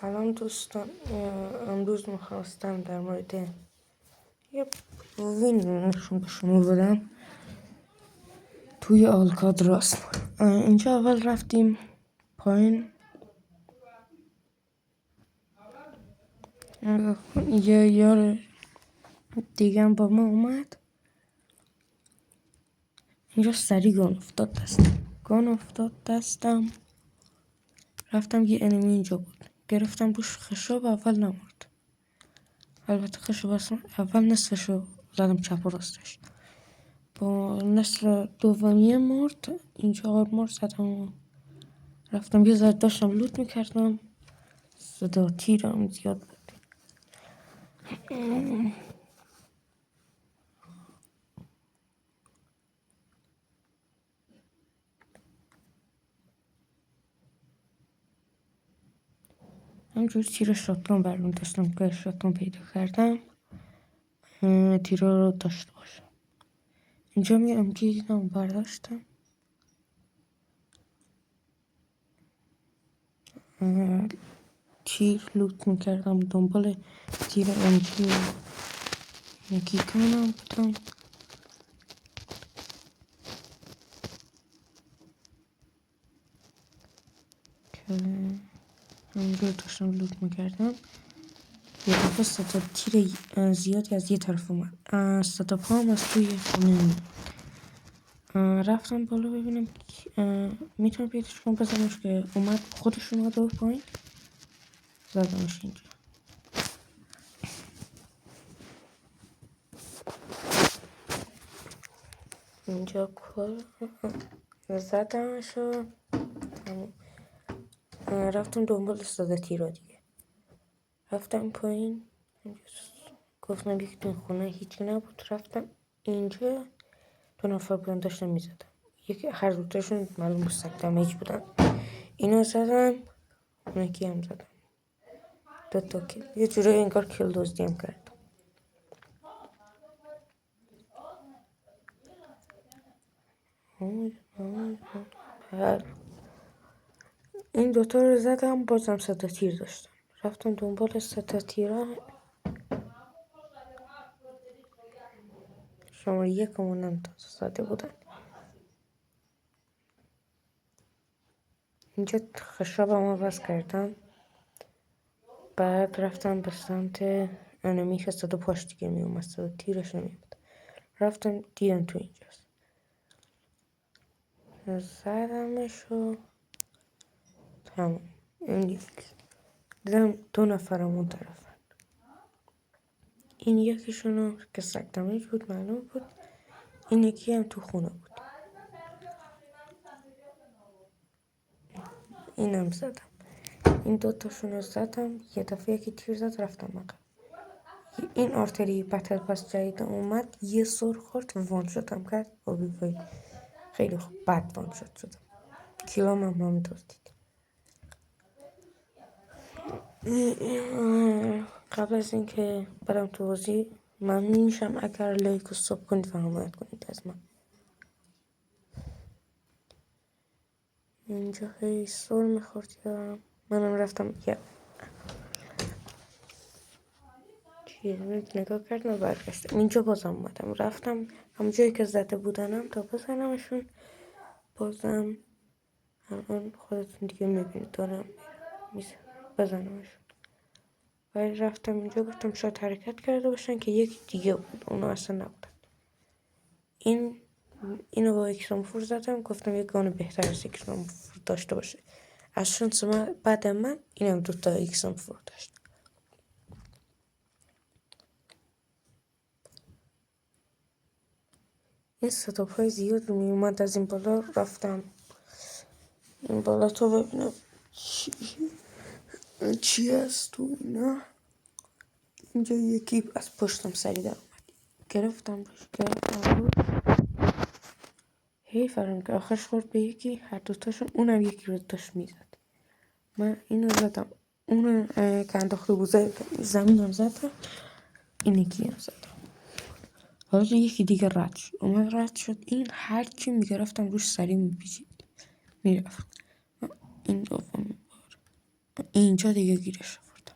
سلام دوستان، امروز میخواستم در مورد یه وین نشون به شما بدم توی آلکادراس. اینجا اول رفتیم پایین، یه یار دیگه با ما اومد. اینجا سریع گان افتاد دستم. رفتم یه انمی اینجا بود، گرفتم روش خشاب. اول نمورد، البته خشاب اول نصفشو زدم چپ و راستش، با نصف دومی مرد. اینجا آرمور زدم و رفتم یه ذره داشتم لوت میکردم. صدا تیرم زیاد بود. همجور تیر شاتگان برام داشتم که شاتگان پیدا کردم، تیرا رو داشته باشم. اینجا می امجی دیدم برداشتم، تیر لوت میکردم، دنبال تیر امجی یکی کنم بودم که همینجور داشتم لوت میکردم. یه دفعه صدا تیر زیادی از یه طرف اومد، صدا پام از توی خونه میاد. رفتم بالا ببینم میتونم پیداش کنم بزنمش، که اومد خودش اومد و پایین زدمش. اینجا کل زدمش و رفتم دنبال صدا تیرا دیگه. رفتم پایین، گفتم یک دون خونه هیچی نبود. رفتم اینجا، 2 نفر بودن داشتم میزدم. یکی هر دوتاشون معلوم بود سگ دمیج بودن. اینو زدم، اون یکی هم زدم. 2 تا کل، یه جورایی انگار کل دزدیم کرد. این 2 تا رو زدم، بازم صدا تیر داشتم. رفتم دنبال صدا تیرا. شماره 1 هم زده بودن. اینجا خشابم عوض کردم، بعد رفتم به سمت انمی که صدا پاش دیگه می اومد، صدا تیرش نمیاد. رفتم دیدم تو اینجاست، زدمش و تمام. این یکی دیدم 2 نفرم اون طرفن. این یکیشونو که سگ دمیج بود معلوم بود، این یکی هم تو خونه بود. اینم زدم. این 2 تاشونو زدم. یه دفعه یکی تیر زد، رفتم عقب. این آرتری بتل پاس جدید اومد، یه سر خورد وان شدم کرد. وای خیلی خوب، بد وان شدم. کیلام هم دادید. قبل از اینکه برم تو بازی ممنون میشم اگر لایک و ساب کنید و حمایت کنید از من. اینجا خیلی سر میخورد یا منم رفتم یا نگاه کردم و برگشتم. اینجا بازم اومدم، رفتم هم جایی که زده بودنم تا بزنمشون. بازم الان خودتون دیگه میبینید دارم بزنمشون. ولی رفتم اینجا، گفتم شاید حرکت کرده باشن که یکی دیگه بود، اونا اصلا نبودن. اینو با اکسامفور زدم، گفتم یک گان بهتر از اکسامفور داشته باشه. از شانس من بعد من اینم 2 تا اکسامفور داشت. این ستاپ های زیاد می اومد از این بالا. رفتم این بالا تو ببینم چی هست تو اینا. اینجا یکی از پشتم سری در اومد، گرفتم حیفم که آخرش خورد به یکی. هر 2 تاشون، اونم یکی رو داشت میزد. من اینو زدم، اونو که انداخته بود زمینم زدم، این یکی هم زدم. حالا یکی دیگه رد شد. این هر کی میگرفتم روش سری میپیچید میرفت. این دومی بار اینجا دیگه گیرش آوردم.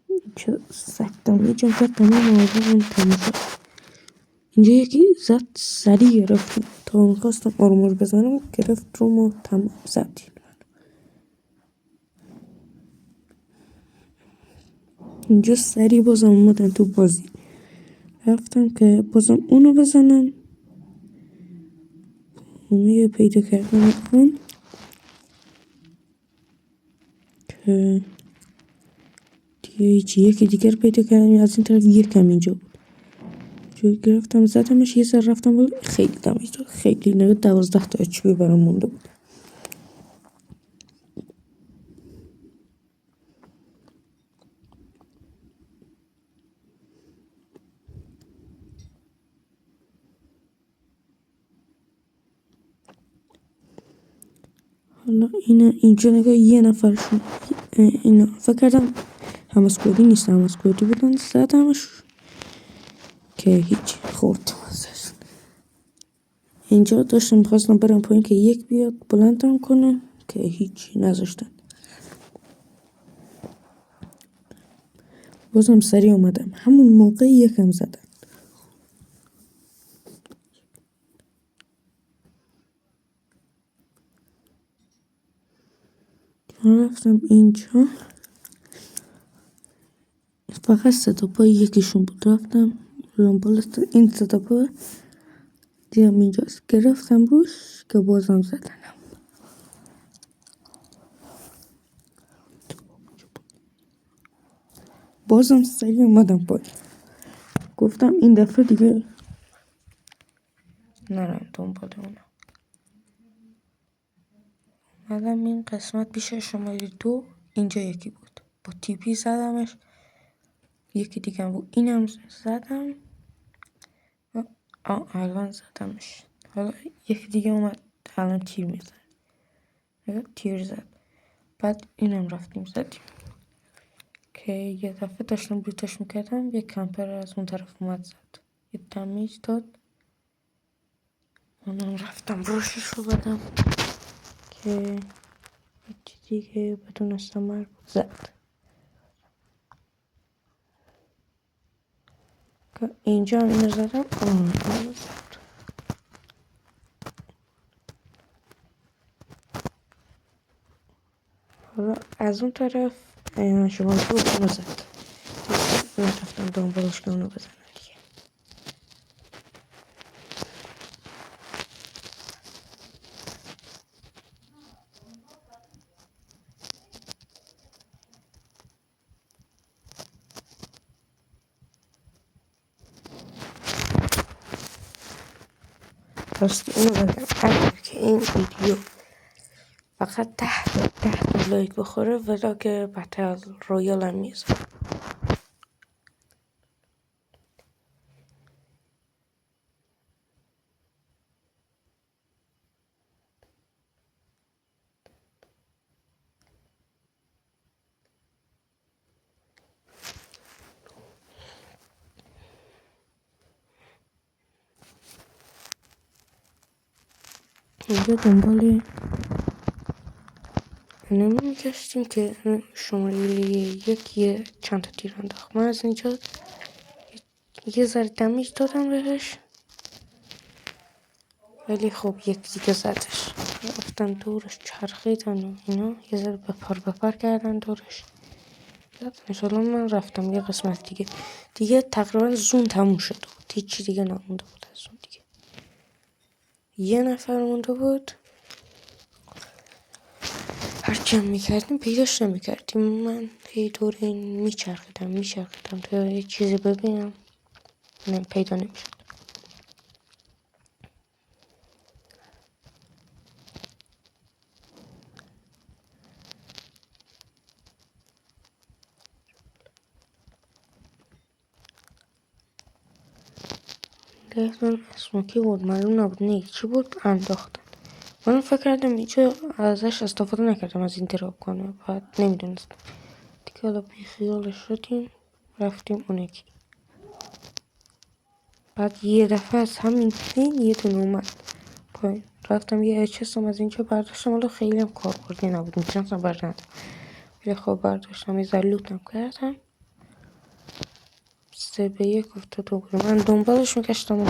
اینجا سکتم یه جمعه تمام آوردم تمام شد. اینجا یکی زد سریع گرفتیم تا میخواستم آرمور بزنم گرفت رو ما تمام زدیم. اینجا سریع بازم اومدن تو بازی رفتم که بازم اونو بزنم. اونو یه پیدا کردم اون که دیگه هیچی یکی دیگر پیدا کردم. از این طرف یکم اینجا بود جو گرفتم زدمش یه سر رفتم بالا خیلی دمیج داد. خیلی نگه 12 تا HP برام مونده بود. حالا اینجا نگاه یه نفرشون اینا فکر کردم همسکودی نیست همسکودی بودن زدمش که هیچ خورد. اینجا داشتم میخواستم برم پایین که یک بیاد بلندم کنه که هیچی نذاشتن. بازم سریع اومدم همون موقع یکم زدن. رفتم اینجا فقط ستاپای یکیشون بود رفتم دنبال این ستاپا دیدم اینجاست گرفتم روش که بازم زدنم. بازم سریع اومدم پایین گفتم این دفعه دیگه نرم دنبال اونا. اومدم این قسمت پیش شماره 2 اینجا یکی بود با تیپی زدمش. یکی دیگه بود اینم زدم. الان زدمش. حالا یکی دیگه اومد الان تیر میزن تیر زد. بعد اینم رفتیم زدیم که یه دفعه داشتم بروتش میکردم یه کمپر از اون طرف اومد زد یه دمیج داد. اونم رفتم روشش رو بدم که دیگه بدون استمر زد. که اینجا هم اینو زدم اونو زد. حالا از اون طرف شما رو اونو زد. نرفتم دنبالش که اونو بزنم دیگه. پس اینو بگم اگر که این ویدیو فقط 10 لایک بخوره ولاگ بتل رویال هم میزنم. اینجا دنبال نمیگشتیم که شماره یکی چند تا تیر انداخت. من از اینجا یه ذره دمیج دادم بهش ولی خب یک دیگه زدش. رفتن دورش چرخیدن و اینا یه ذره بپر کردن دورش زدنش. حالا من رفتم یه قسمت دیگه تقریبا زون تموم شده بود. هیچی دیگه نمونده بود از اون دیگه. یه نفر مونده بود. هرچی هم میکردیم پیداش نمیکردیم. من هی دور این میچرخیدم تا یه چیزی ببینم پیدا نمیشد. گفتم اسموکی بود معلوم نبود نه چی بود انداختن. من فکر کردم اینجا ازش استفاده نکردم از این دراپ کنه بعد نمیدونستم دیگه. حالا بیخیالش شدیم رفتیم اون یکی. بعد یه دفعه از همین پین یه دونه اومد پایین رفتم یه اچسم از اینجا برداشتم، حالا خیلی هم کاربردی نبود، میتونستم بردارم ولی خب برداشتم یه ذره لوتم کردم. 3-1 افتاد و من دنبالش میگشتم و